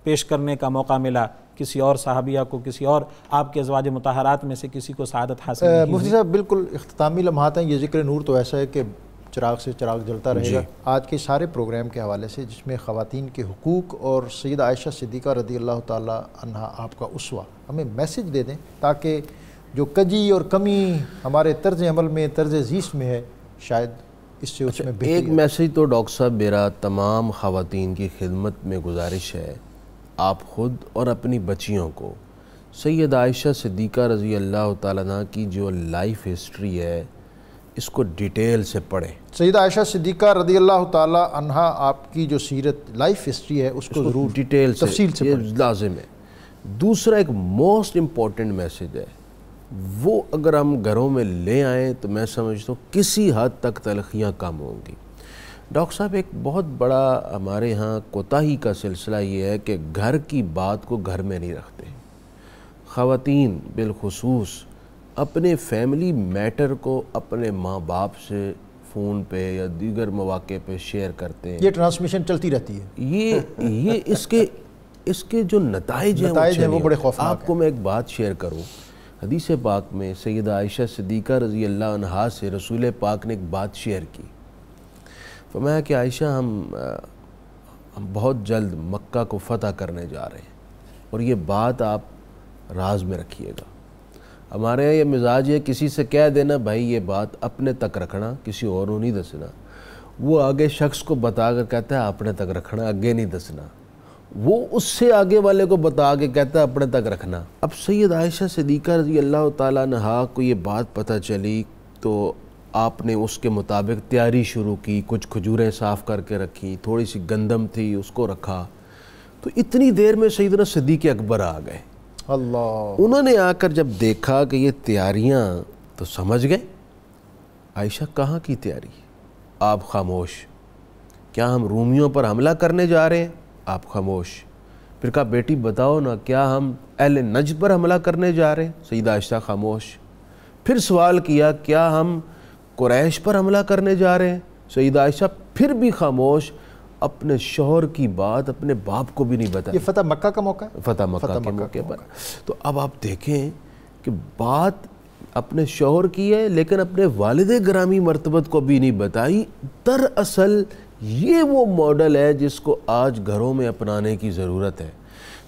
پیش کرنے کا موقع ملا، کسی اور صحابیہ کو، کسی اور آپ کے ازواج مطہرات میں سے کسی کو سعادت حاصل نہیں ہوئی۔ مفتی صاحب بالکل اختتامی لمحات ہیں، یہ ذکر نور تو ایسا ہے کہ چراغ سے چراغ جلتا رہے گا۔ آج کے سارے پروگرام کے حوالے سے جس میں خواتین کے حقوق اور سیدہ عائشہ صدیقہ رضی اللہ تعالیٰ عنہ آپ کا اسوہ، ہمیں میسج دے دیں تاکہ جو کجی اور کمی ہمارے طرز عمل میں، طرز زیست میں ہے، شاید اس سے اس میں بہتری۔ ایک میسج تو ڈاکٹر صاحب میرا تمام خواتین کی خدمت میں گزارش ہے، آپ خود اور اپنی بچیوں کو سیدہ عائشہ صدیقہ رضی اللہ تعالیٰ عنہ کی جو لائف ہسٹری ہے اس کو ڈیٹیل سے پڑھیں۔ سیدہ عائشہ صدیقہ رضی اللہ تعالیٰ عنہ آپ کی جو سیرت لائف ہسٹری ہے اس کو ضرور ڈیٹیل سے تفصیل سے یہ لازم ہے۔ دوسرا ایک موسٹ امپورٹنٹ میسج ہے، وہ اگر ہم گھروں میں لے آئیں تو میں سمجھتا ہوں کسی حد تک تلخیاں کم ہوں گی۔ ڈاکٹر صاحب ایک بہت بڑا ہمارے ہاں کوتاہی کا سلسلہ یہ ہے کہ گھر کی بات کو گھر میں نہیں رکھتے، خواتین بالخصوص اپنے فیملی میٹر کو اپنے ماں باپ سے فون پہ یا دیگر مواقع پہ شیئر کرتے ہیں، یہ ٹرانسمیشن چلتی رہتی ہے، یہ اس کے جو نتائج ہیں وہ بڑے خوفناک ہیں۔ آپ کو میں ایک بات شیئر کروں، حدیث پاک میں سیدہ عائشہ صدیقہ رضی اللہ عنہا سے رسول پاک نے ایک بات شیئر کی، فرمایا کہ عائشہ ہم بہت جلد مکہ کو فتح کرنے جا رہے ہیں اور یہ بات آپ راز میں رکھیے گا۔ ہمارے یہاں یہ مزاج ہے کسی سے کہہ دینا بھائی یہ بات اپنے تک رکھنا، کسی اور کو نہیں دسنا، وہ آگے شخص کو بتا کر کہتا ہے اپنے تک رکھنا، آگے نہیں دسنا، وہ اس سے آگے والے کو بتا کے کہتا ہے اپنے تک رکھنا۔ اب سید عائشہ صدیقہ رضی اللہ تعالیٰ عنہا کو یہ بات پتہ چلی تو آپ نے اس کے مطابق تیاری شروع کی، کچھ کھجوریں صاف کر کے رکھی، تھوڑی سی گندم تھی اس کو رکھا، تو اتنی دیر میں سیدنا صدیق اکبر آ گئے۔ اللہ، انہوں نے آ کر جب دیکھا کہ یہ تیاریاں، تو سمجھ گئے عائشہ کہاں کی تیاری، آپ خاموش، کیا ہم رومیوں پر حملہ کرنے جا رہے ہیں؟ آپ خاموش۔ پھر کہا بیٹی بتاؤ نا، کیا ہم اہل نجد پر حملہ کرنے جا رہے ہیں؟ سیدہ عائشہ خاموش۔ پھر سوال کیا کیا ہم قریش پر حملہ کرنے جا رہے ہیں؟ سیدہ عائشہ پھر بھی خاموش، اپنے شوہر کی بات اپنے باپ کو بھی نہیں بتائی۔ یہ فتح مکہ کا موقع ہے، فتح مکہ کے موقع پر۔ تو اب آپ دیکھیں کہ بات اپنے شوہر کی ہے لیکن اپنے والد گرامی مرتبت کو بھی نہیں بتائی۔ دراصل یہ وہ ماڈل ہے جس کو آج گھروں میں اپنانے کی ضرورت ہے۔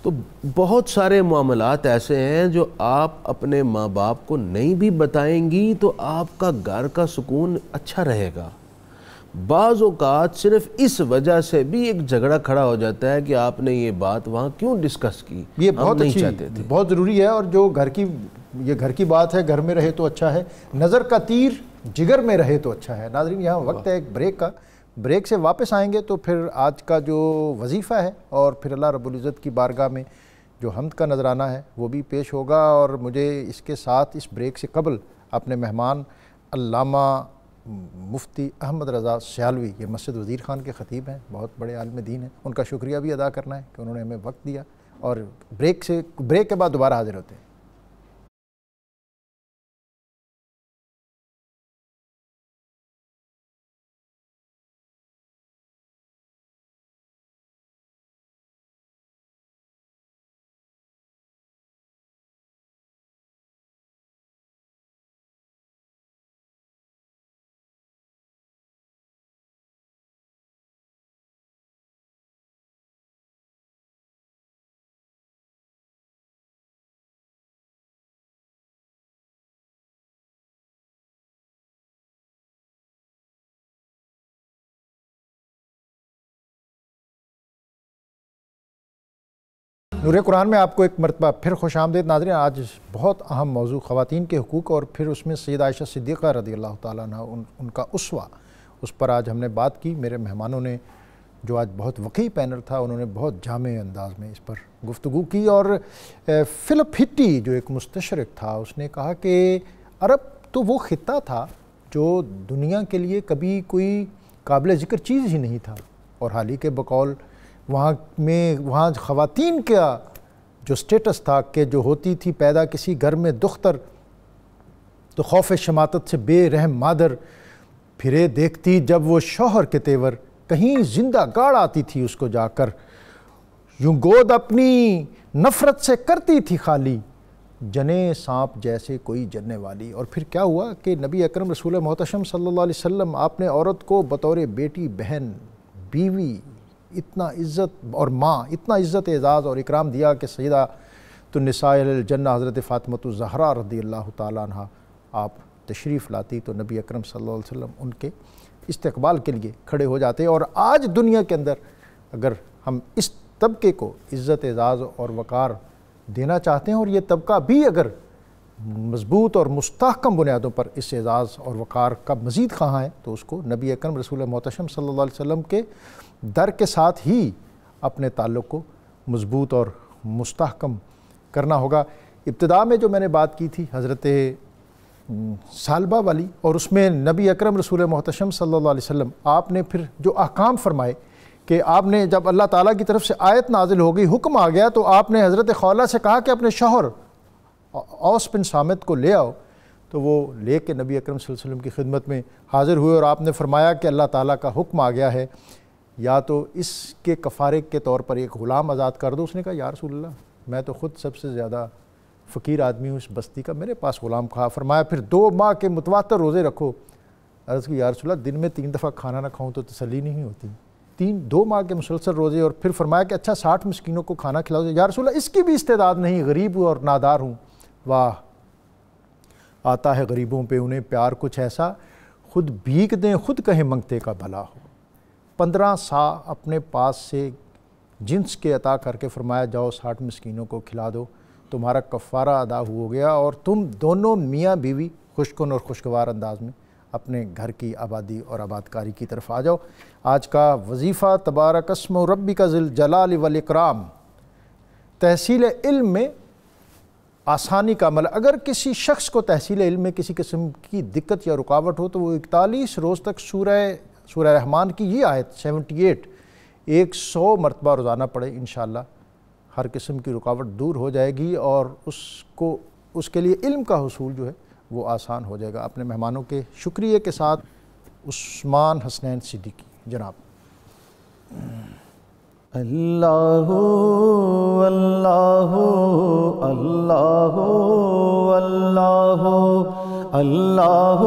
تو بہت سارے معاملات ایسے ہیں جو آپ اپنے ماں باپ کو نہیں بھی بتائیں گی تو آپ کا گھر کا سکون اچھا رہے گا۔ بعض اوقات صرف اس وجہ سے بھی ایک جھگڑا کھڑا ہو جاتا ہے کہ آپ نے یہ بات وہاں کیوں ڈسکس کی، یہ ہم بہت نہیں اچھی، چاہتے تھے۔ بہت ضروری ہے، اور جو گھر کی بات ہے، گھر میں رہے تو اچھا ہے، نظر کا تیر جگر میں رہے تو اچھا ہے۔ ناظرین یہاں وقت ہے ایک بریک کا، بریک سے واپس آئیں گے تو پھر آج کا جو وظیفہ ہے اور پھر اللہ رب العزت کی بارگاہ میں جو حمد کا نذرانہ ہے وہ بھی پیش ہوگا، اور مجھے اس کے ساتھ اس بریک سے قبل اپنے مہمان علامہ مفتی احمد رضا سیالوی، یہ مسجد وزیر خان کے خطیب ہیں، بہت بڑے عالم دین ہیں، ان کا شکریہ بھی ادا کرنا ہے کہ انہوں نے ہمیں وقت دیا، اور بریک کے بعد دوبارہ حاضر ہوتے ہیں۔ نور قرآن میں آپ کو ایک مرتبہ پھر خوش آمدید ناظرین۔ آج بہت اہم موضوع خواتین کے حقوق، اور پھر اس میں سیدہ عائشہ صدیقہ رضی اللہ تعالیٰ عنہ ان کا اسوہ، اس پر آج ہم نے بات کی۔ میرے مہمانوں نے جو آج بہت وقیح پینل تھا، انہوں نے بہت جامع انداز میں اس پر گفتگو کی، اور فلپ ہٹی جو ایک مستشرق تھا اس نے کہا کہ عرب تو وہ خطہ تھا جو دنیا کے لیے کبھی کوئی قابل ذکر چیز ہی نہیں تھا، اور حال ہی کے بقول وہاں خواتین کا جو سٹیٹس تھا کہ جو ہوتی تھی پیدا کسی گھر میں دختر تو خوف شماتت سے بے رحم مادر پھرے دیکھتی، جب وہ شوہر کے تیور کہیں زندہ گاڑ آتی تھی اس کو جا کر، یوں گود اپنی نفرت سے کرتی تھی خالی، جنے سانپ جیسے کوئی جننے والی۔ اور پھر کیا ہوا کہ نبی اکرم رسول محتشم صلی اللہ علیہ وسلم آپ نے عورت کو بطور بیٹی، بہن، بیوی اتنا عزت، اور ماں اتنا عزت اعزاز اور اکرام دیا کہ سیدہ النساء الجنہ حضرت فاطمہ الزہرا رضی اللہ تعالیٰ عنہ آپ تشریف لاتی تو نبی اکرم صلی اللہ علیہ وسلم ان کے استقبال کے لیے کھڑے ہو جاتے۔ اور آج دنیا کے اندر اگر ہم اس طبقے کو عزت اعزاز اور وقار دینا چاہتے ہیں، اور یہ طبقہ بھی اگر مضبوط اور مستحکم بنیادوں پر اس اعزاز اور وقار کا مزید خواہاں ہے، تو اس کو نبی اکرم رسول محتشم صلی اللہ علیہ وسلم کے در کے ساتھ ہی اپنے تعلق کو مضبوط اور مستحکم کرنا ہوگا۔ ابتدا میں جو میں نے بات کی تھی حضرت سالبہ والی، اور اس میں نبی اکرم رسول محتشم صلی اللہ علیہ وسلم آپ نے پھر جو احکام فرمائے کہ آپ نے جب اللہ تعالیٰ کی طرف سے آیت نازل ہو گئی، حکم آ گیا، تو آپ نے حضرت خولہ سے کہا کہ اپنے شوہر اوس بن صامت کو لے آؤ، تو وہ لے کے نبی اکرم صلی اللہ علیہ وسلم کی خدمت میں حاضر ہوئے، اور آپ نے فرمایا کہ اللہ تعالیٰ کا حکم آ گیا ہے، یا تو اس کے کفارے کے طور پر ایک غلام آزاد کر دو۔ اس نے کہا یا رسول اللہ، میں تو خود سب سے زیادہ فقیر آدمی ہوں اس بستی کا، میرے پاس غلام کھا۔ فرمایا پھر 2 ماہ کے متواتر روزے رکھو۔ عرض کی یا رسول اللہ، دن میں 3 دفعہ کھانا نہ کھاؤں تو تسلی نہیں ہوتی، 2 ماہ کے مسلسل روزے۔ اور پھر فرمایا کہ اچھا 60 مسکینوں کو کھانا کھلاؤ۔ یا رسول اللہ، اس کی بھی استعداد نہیں، غریب ہوں اور نادار ہوں۔ واہ، آتا ہے غریبوں پہ انہیں پیار کچھ ایسا، خود بھیک دیں خود کہیں منگتے کا بھلا ہو۔ 15 سا اپنے پاس سے جنس کے عطا کر کے فرمایا جاؤ 60 مسکینوں کو کھلا دو، تمہارا کفارہ ادا ہو گیا اور تم دونوں میاں بیوی خوشکن اور خوشگوار انداز میں اپنے گھر کی آبادی اور آبادکاری کی طرف آ جاؤ۔ آج کا وظیفہ تبارک اسم ربک ذی الجلال والاکرام، تحصیل علم میں آسانی کا عمل۔ اگر کسی شخص کو تحصیل علم میں کسی قسم کی دقت یا رکاوٹ ہو تو وہ 41 روز تک سورہ رحمان کی یہ آیت 78 100 مرتبہ روزانہ پڑھے، انشاءاللہ ہر قسم کی رکاوٹ دور ہو جائے گی اور اس کے لیے علم کا حصول جو ہے وہ آسان ہو جائے گا۔ اپنے مہمانوں کے شکریہ کے ساتھ عثمان حسنین صدیقی جناب۔ اللہ اللہ اللہ اللہ اللہ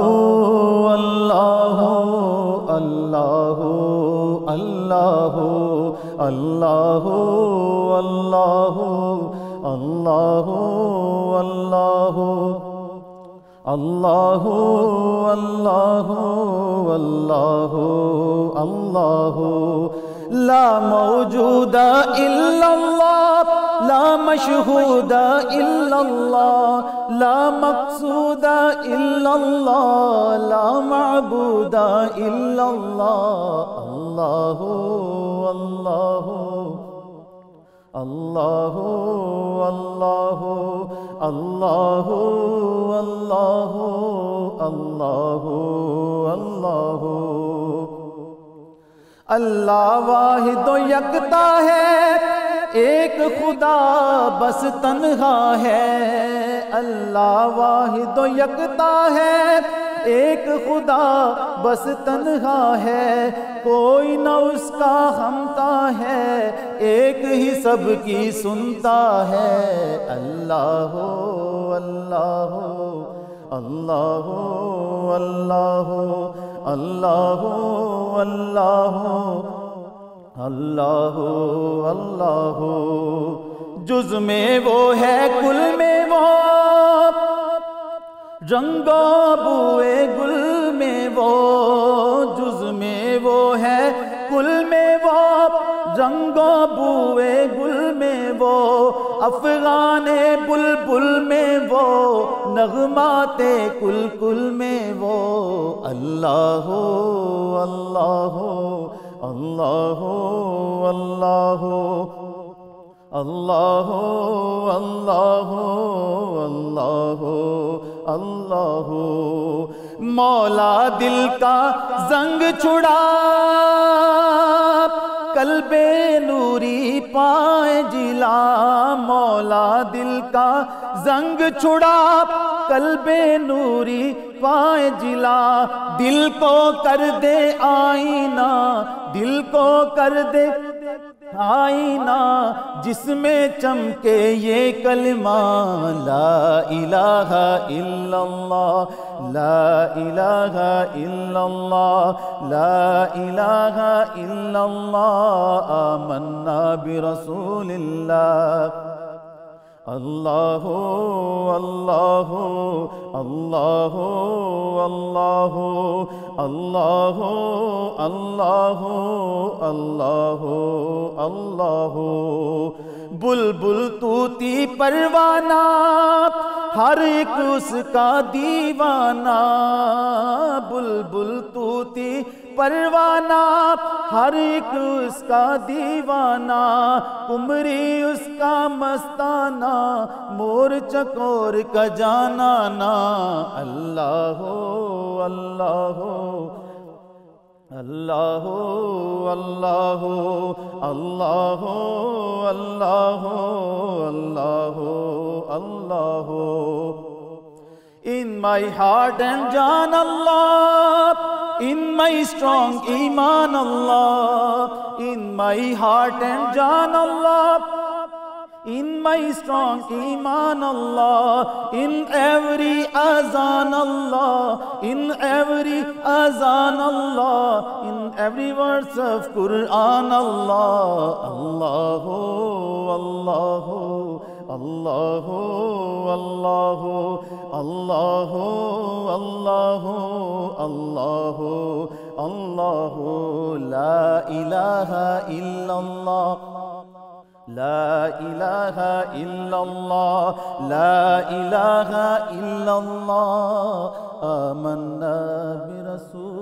اللہ اللہ اللہ اللہ اللہ اللہ اللہ اللہ اللہ اللہ لا موجود الا اللہ لا مشہود الا اللہ لا مقصود الا اللہ لا معبود الا اللہ اللہ اللہ اللہ اللہ اللہ اللہ اللہ اللہ اللہ واحد و یکتا ہے، ایک خدا بس تنہا ہے۔ اللہ واحد و یکتا ہے، ایک خدا بس تنہا ہے، کوئی نہ اس کا ہمتا ہے، ایک ہی سب کی سنتا ہے۔ اللہ اللہ اللہ اللہ اللہ اللہ اللہ اللہ جز میں وہ ہے کل میں وہ، رنگ و بوئے گل میں وہ، جز میں وہ ہے کل میں وہ، رنگ و بوئے گل میں وہ، افغان بلبل میں وہ، نغمات کل کل میں وہ۔ اللہ اللہ اللہ اللہ اللہ اللہ اللہ اللہ مولا دل کا زنگ چھڑا، قلب نوری پائے جلا، مولا دل کا زنگ چھڑا، قلب نوری پائے جلا، دل کو کر دے آئینہ، دل کو کر دے آئینہ، جس میں چمکے یہ کلمہ لا الہ الا اللہ لا الہ الا اللہ لا الہ الا اللہ آمنا برسول اللہ۔ اللہ اللہ اللہ اللہ اللہ اللہ اللہ اللہ بلبل طوطی پروانہ، ہر ایک اس کا دیوانہ، بلبل طوطی پروانہ، ہر ایک اس کا دیوانہ، قمری اس کا مستانہ، مور چکور کا جانانا۔ اللہ اللہ اللہ اللہ اللہ اللہ اللہ اللہ In my heart and jaan Allah, in my strong iman Allah, in my heart and jaan Allah, in my strong iman Allah, in every azan Allah, in every azan Allah, in every verse of Quran Allah, Allahu, Allahu, Allahu, Allahu, Allahu, Allahu, Allahu, Allahu, La ilaha illallah. لا الہ الا اللہ لا الہ الا اللہ آمنا برسول